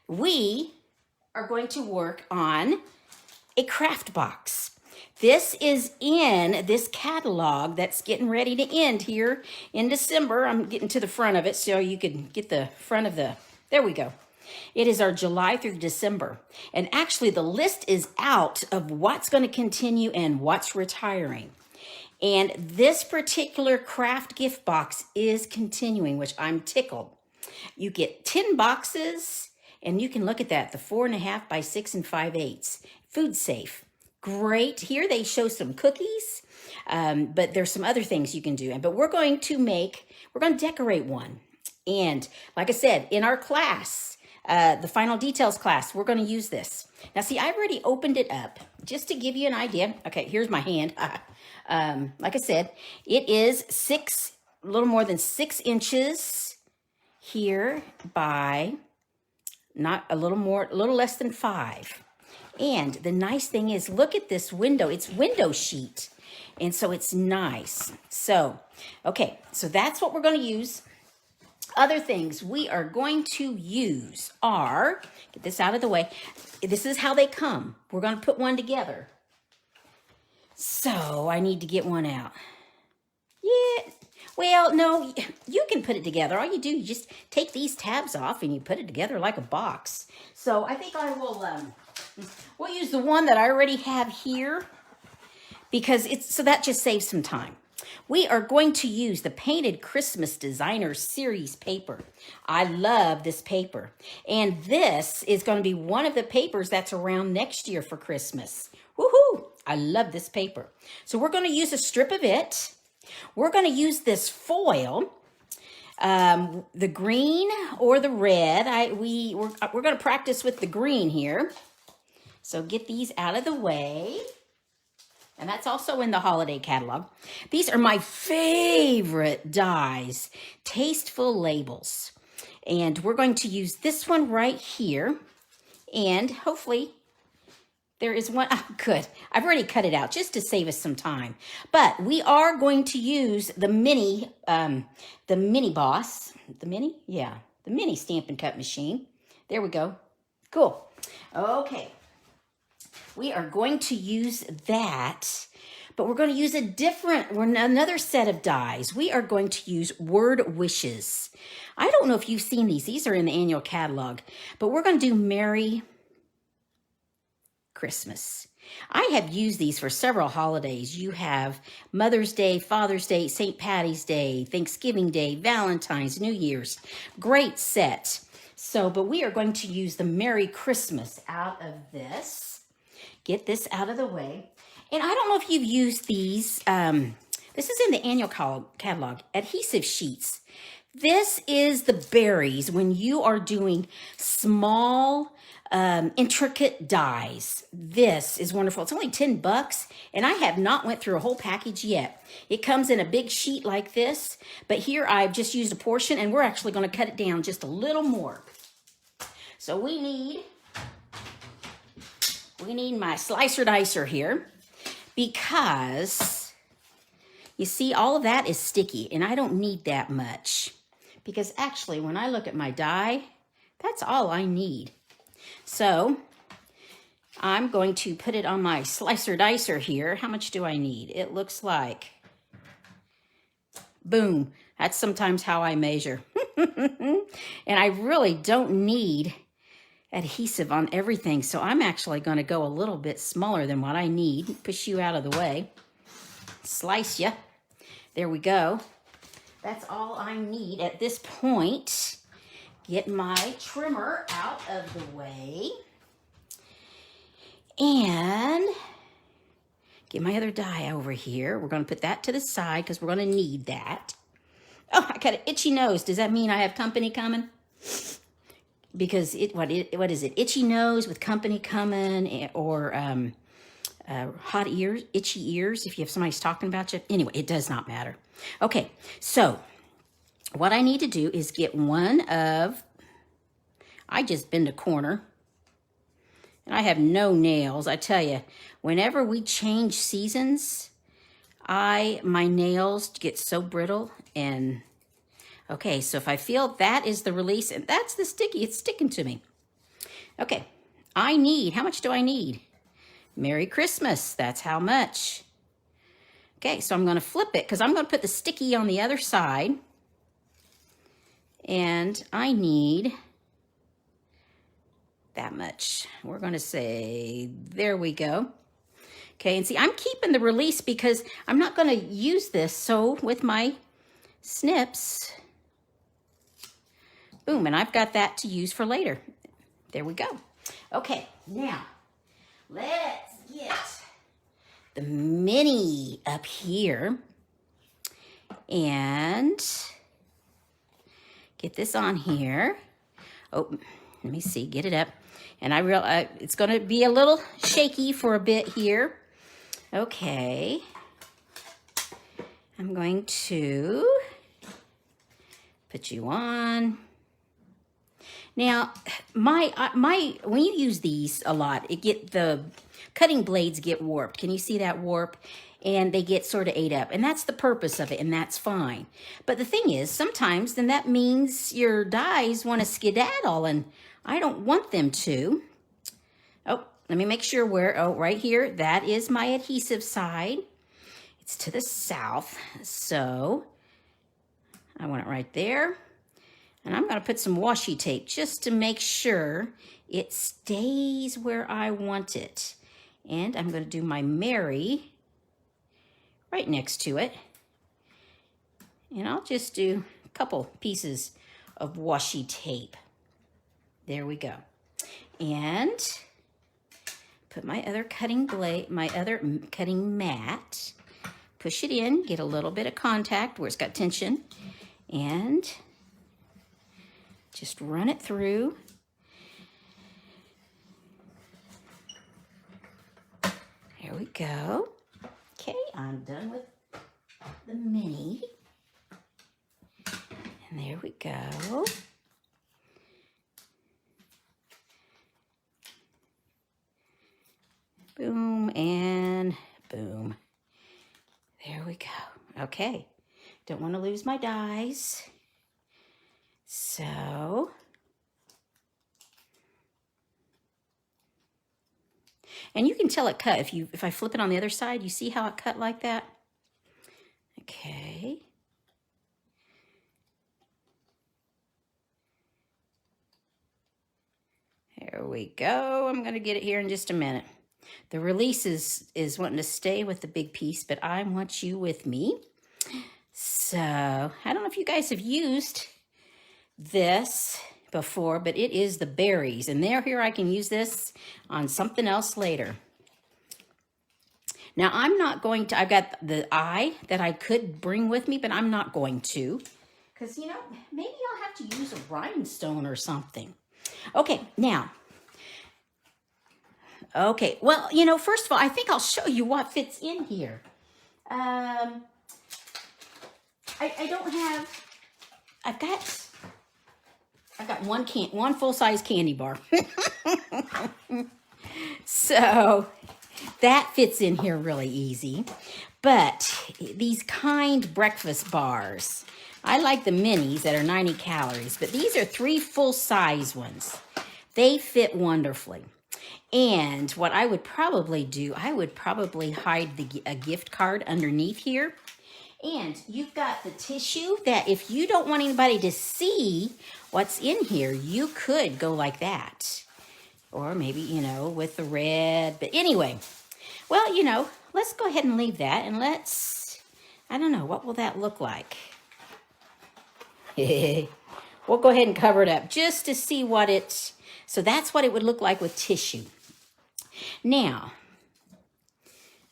we are going to work on a craft box. This is in this catalog that's getting ready to end here in December. I'm getting to the front of it so you can get the front of the, there we go. It is our July through December. And actually the list is out of what's going to continue and what's retiring. And this particular craft gift box is continuing, which I'm tickled. You get 10 boxes, and you can look at that, the 4.5 by 6 5/8. Food safe. Great. Here they show some cookies, but there's some other things you can do. But we're going to decorate one. And like I said, in our class, the final details class, we're going to use this. Now, see, I've already opened it up just to give you an idea. Okay, here's my hand. Like I said, it is a little more than 6 inches here by a little less than 5. And the nice thing is, look at this window. It's window sheet. And so it's nice. So, okay, so that's what we're going to use. Other things we are going to use are, get this out of the way. This is how they come. We're going to put one together. So I need to get one out. Yeah. Well, no, you can put it together. All you do, you just take these tabs off and you put it together like a box. So I think I will, we'll use the one that I already have here because so that just saves some time. We are going to use the Painted Christmas Designer Series paper. I love this paper. And this is going to be one of the papers that's around next year for Christmas. Woohoo! I love this paper. So we're going to use a strip of it. We're going to use this foil, the green or the red. We're going to practice with the green here. So get these out of the way. And that's also in the holiday catalog. These are my favorite dies, Tasteful labels. And we're going to use this one right here. And hopefully there is one. Oh, good. I've already cut it out just to save us some time. But we are going to use the mini Boss. The mini Stampin' Cut machine. There we go. Cool. Okay. We are going to use that, but we're going to use another set of dies. We are going to use Word Wishes. I don't know if you've seen these. These are in the annual catalog, but we're going to do Merry Christmas. I have used these for several holidays. You have Mother's Day, Father's Day, St. Patty's Day, Thanksgiving Day, Valentine's, New Year's. Great set. So, but we are going to use the Merry Christmas out of this. Get this out of the way. And I don't know if you've used these. This is in the annual catalog, Adhesive Sheets. This is the berries when you are doing small, intricate dies. This is wonderful. It's only $10, and I have not went through a whole package yet. It comes in a big sheet like this, but here I've just used a portion, and we're actually going to cut it down just a little more. So we need my slicer dicer here because you see all of that is sticky and I don't need that much because actually when I look at my die, that's all I need. So I'm going to put it on my slicer dicer here. How much do I need? It looks like, boom, that's sometimes how I measure. And I really don't need adhesive on everything, so I'm actually going to go a little bit smaller than what I need. Push you out of the way. Slice you. There we go. That's all I need at this point. Get my trimmer out of the way. And get my other die over here. We're going to put that to the side because we're going to need that. Oh, I got an itchy nose. Does that mean I have company coming? Because what is it? Itchy nose with company coming, or hot ears, itchy ears if you have somebody's talking about you. Anyway, it does not matter. Okay, so what I need to do is get I just bend a corner, and I have no nails. I tell you, whenever we change seasons, my nails get so brittle. And okay, so if I feel that is the release and that's the sticky, it's sticking to me. Okay, how much do I need? Merry Christmas, that's how much. Okay, so I'm gonna flip it because I'm gonna put the sticky on the other side. And I need that much. We're gonna say, there we go. Okay, and see, I'm keeping the release because I'm not gonna use this. So with my snips, boom, and I've got that to use for later. There we go. Okay, now let's get the mini up here and get this on here. Oh, let me see, get it up. And it's gonna be a little shaky for a bit here. Okay. I'm going to put you on. Now, when you use these a lot, the cutting blades get warped. Can you see that warp? And they get sort of ate up. And that's the purpose of it, and that's fine. But the thing is, sometimes then that means your dies want to skedaddle, and I don't want them to. Oh, let me make sure right here, that is my adhesive side. It's to the south, so I want it right there. And I'm gonna put some washi tape just to make sure it stays where I want it. And I'm gonna do my Mary right next to it. And I'll just do a couple pieces of washi tape. There we go. And put my other cutting mat, push it in, get a little bit of contact where it's got tension, and just run it through. There we go. Okay, I'm done with the mini. And there we go. Boom and boom. There we go. Okay, don't want to lose my dies. So, and you can tell it cut if I flip it on the other side. You see how it cut like that? Okay. There we go. I'm going to get it here in just a minute. The release is wanting to stay with the big piece, but I want you with me. So, I don't know if you guys have used this before, but it is the berries. And here I can use this on something else later. Now, I'm not going to, I've got the eye that I could bring with me, but I'm not going to. Because, maybe I'll have to use a rhinestone or something. Okay, now. Okay, well, first of all, I think I'll show you what fits in here. I don't have, I've got one full-size candy bar. So that fits in here really easy. But these kind breakfast bars, I like the minis that are 90 calories, but these are 3 full-size ones. They fit wonderfully. And what I would probably do, I would probably hide a gift card underneath here. And you've got the tissue that if you don't want anybody to see what's in here, you could go like that. Or maybe, with the red. But anyway, well, let's go ahead and leave that. And I don't know, what will that look like? We'll go ahead and cover it up just to see so that's what it would look like with tissue. Now,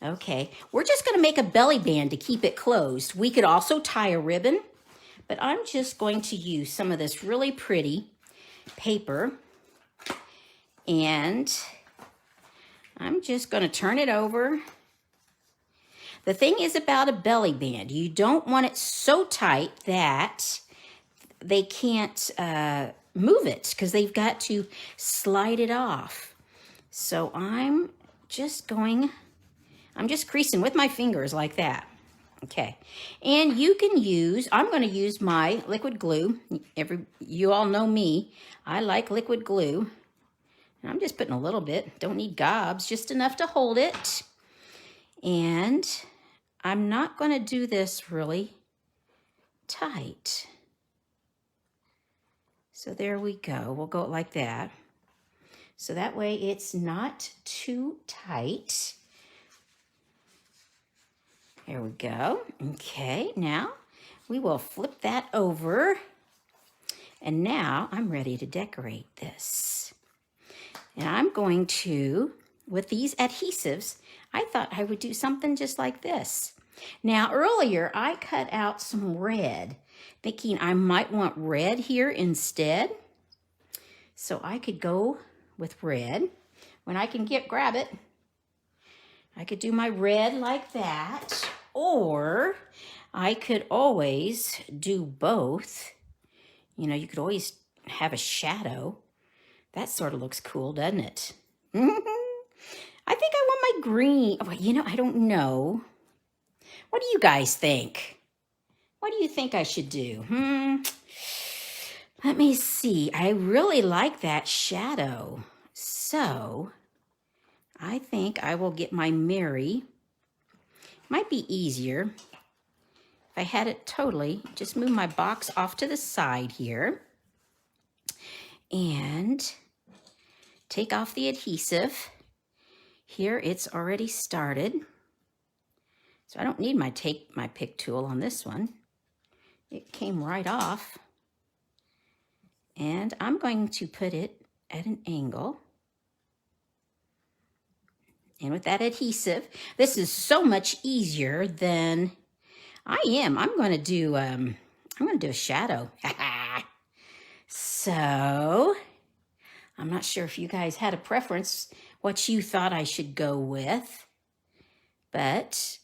okay, we're just going to make a belly band to keep it closed. We could also tie a ribbon, but I'm just going to use some of this really pretty paper, and I'm just going to turn it over. The thing is about a belly band, you don't want it so tight that they can't move it because they've got to slide it off. So I'm just creasing with my fingers like that. Okay. And you can I'm going to use my liquid glue. You all know me. I like liquid glue. And I'm just putting a little bit. Don't need gobs, just enough to hold it. And I'm not going to do this really tight. So there we go. We'll go like that. So that way it's not too tight. There we go. Okay, now we will flip that over. And now I'm ready to decorate this. And I'm going to, with these adhesives, I thought I would do something just like this. Now earlier I cut out some red, thinking I might want red here instead. So I could go with red. When I can grab it, I could do my red like that, or I could always do both. You know, you could always have a shadow. That sort of looks cool, doesn't it? I think I want my green. Oh, you know, I don't know. What do you guys think? What do you think I should do? Let me see. I really like that shadow. So I think I will get my Mary. Might be easier if I had it totally. Just move my box off to the side here. And take off the adhesive. Here it's already started. So I don't need my pick tool on this one. It came right off. And I'm going to put it at an angle. And with that adhesive, this is so much easier than I'm going to do a shadow. So I'm not sure if you guys had a preference, what you thought I should go with, but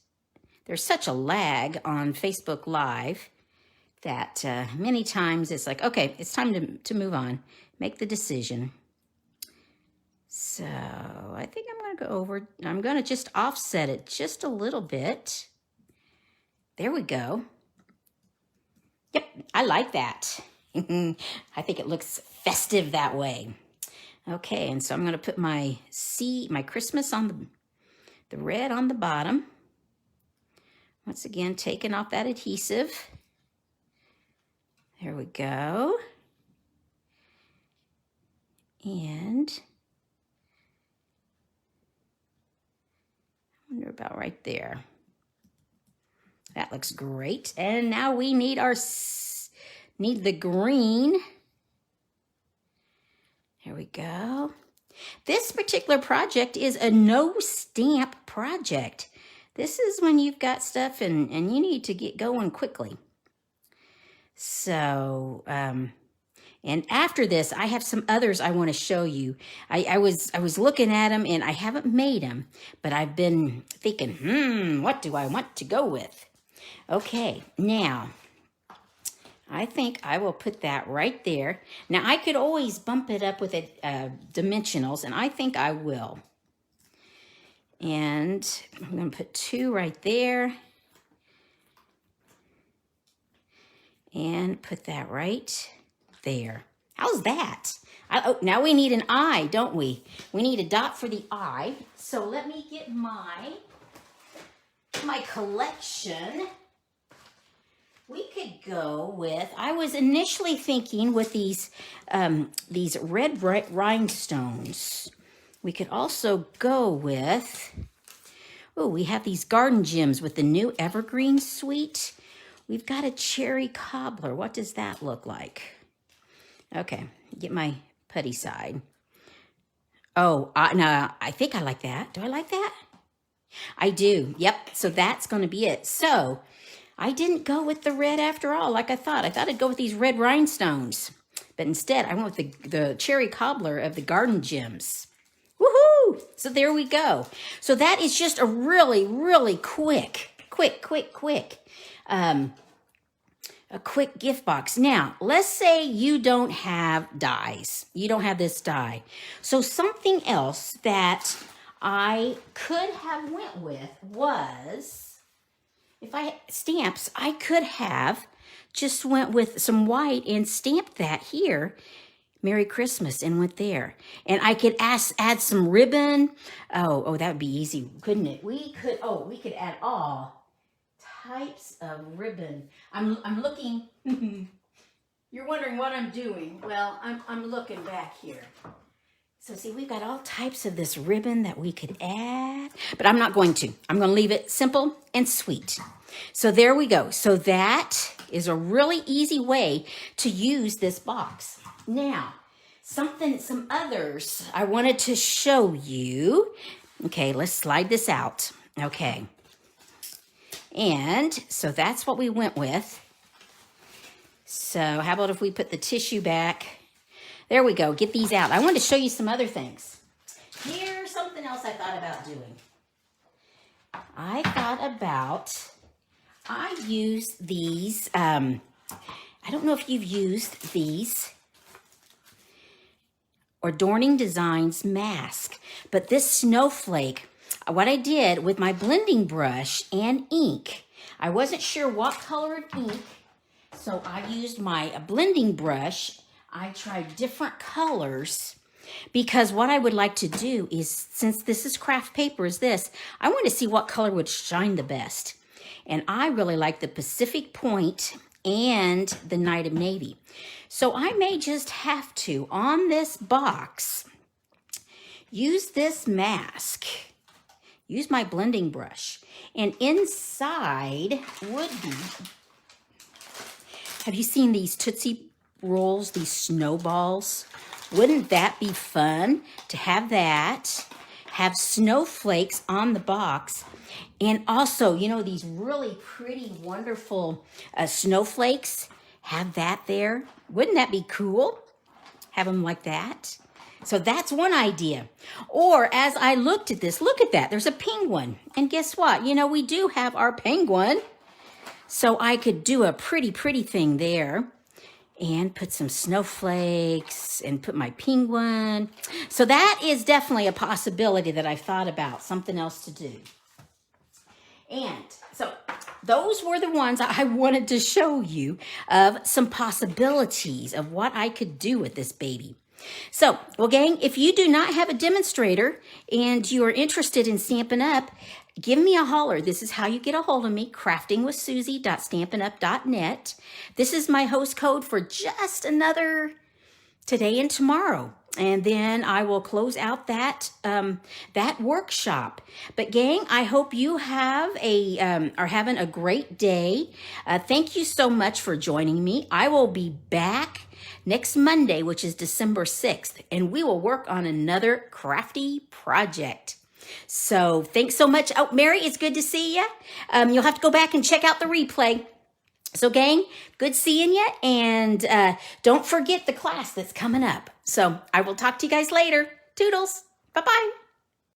there's such a lag on Facebook Live that many times it's like, okay, it's time to move on, make the decision. So I think I'm going to go over, I'm going to just offset it just a little bit. There we go. Yep, I like that. I think it looks festive that way. Okay, and so I'm going to put my Christmas on the red on the bottom. Once again, taking off that adhesive. There we go. And I wonder about right there. That looks great. And now we need the green. There we go. This particular project is a no stamp project. This is when you've got stuff and you need to get going quickly. So, and after this, I have some others I want to show you. I was looking at them and I haven't made them, but I've been thinking, what do I want to go with? Okay, now, I think I will put that right there. Now, I could always bump it up with dimensionals, and I think I will. And I'm going to put 2 right there. And put that right there. How's that? Oh, now we need an eye, don't we? We need a dot for the eye. So let me get my collection. We could go with, I was initially thinking with these red rhinestones. We could also go with, we have these garden gems with the new evergreen suite. We've got a cherry cobbler. What does that look like? Okay, get my putty side. Oh, no, I think I like that. Do I like that? I do. Yep, so that's going to be it. So I didn't go with the red after all, like I thought. I thought I'd go with these red rhinestones. But instead, I went with the cherry cobbler of the garden gems. Woohoo! So there we go. So that is just a really, really quick a quick gift box. Now, let's say you don't have dies. You don't have this die. So something else that I could have went with was, stamps, I could have just went with some white and stamped that here. Merry Christmas and went there. And I could add some ribbon. Oh, that would be easy, couldn't it? We could add all types of ribbon. I'm looking. You're wondering what I'm doing. Well, I'm looking back here. So see, we've got all types of this ribbon that we could add, but I'm not going to. I'm going to leave it simple and sweet. So there we go. So that is a really easy way to use this box. Now, some others I wanted to show you. Okay, let's slide this out. Okay. And so that's what we went with. So how about if we put the tissue back? There we go. Get these out. I wanted to show you some other things. Here's something else I thought about doing. I use these. I don't know if you've used these Adorning Designs mask, but this Snowflake, what I did with my blending brush and ink, I wasn't sure what colored ink, so I used my blending brush. I tried different colors because what I would like to do is, since this is craft paper, I want to see what color would shine the best. And I really like the Pacific Point and the Night of Navy. So I may just have to, on this box, use this mask, use my blending brush, and inside would be, have you seen these Tootsie Rolls, these snowballs? Wouldn't that be fun to have that, have snowflakes on the box, and also, you know, these really pretty, wonderful snowflakes, have that there. Wouldn't that be cool? Have them like that. So that's one idea. Or as I looked at this, look at that. There's a penguin. And guess what? You know, we do have our penguin. So I could do a pretty, pretty thing there. And put some snowflakes and put my penguin. So that is definitely a possibility that I've thought about, something else to do. And so those were the ones I wanted to show you of some possibilities of what I could do with this baby. So, well, gang, if you do not have a demonstrator and you are interested in Stampin' Up, give me a holler. This is how you get a hold of me, craftingwithsusie.stampinup.net. This is my host code for just another today and tomorrow. And then I will close out that workshop. But gang, I hope you have are having a great day. Thank you so much for joining me. I will be back next Monday, which is December 6th, and we will work on another crafty project. So thanks so much. Oh, Mary, it's good to see you. You'll have to go back and check out the replay. So gang, good seeing you. And don't forget the class that's coming up. So I will talk to you guys later. Toodles. Bye-bye.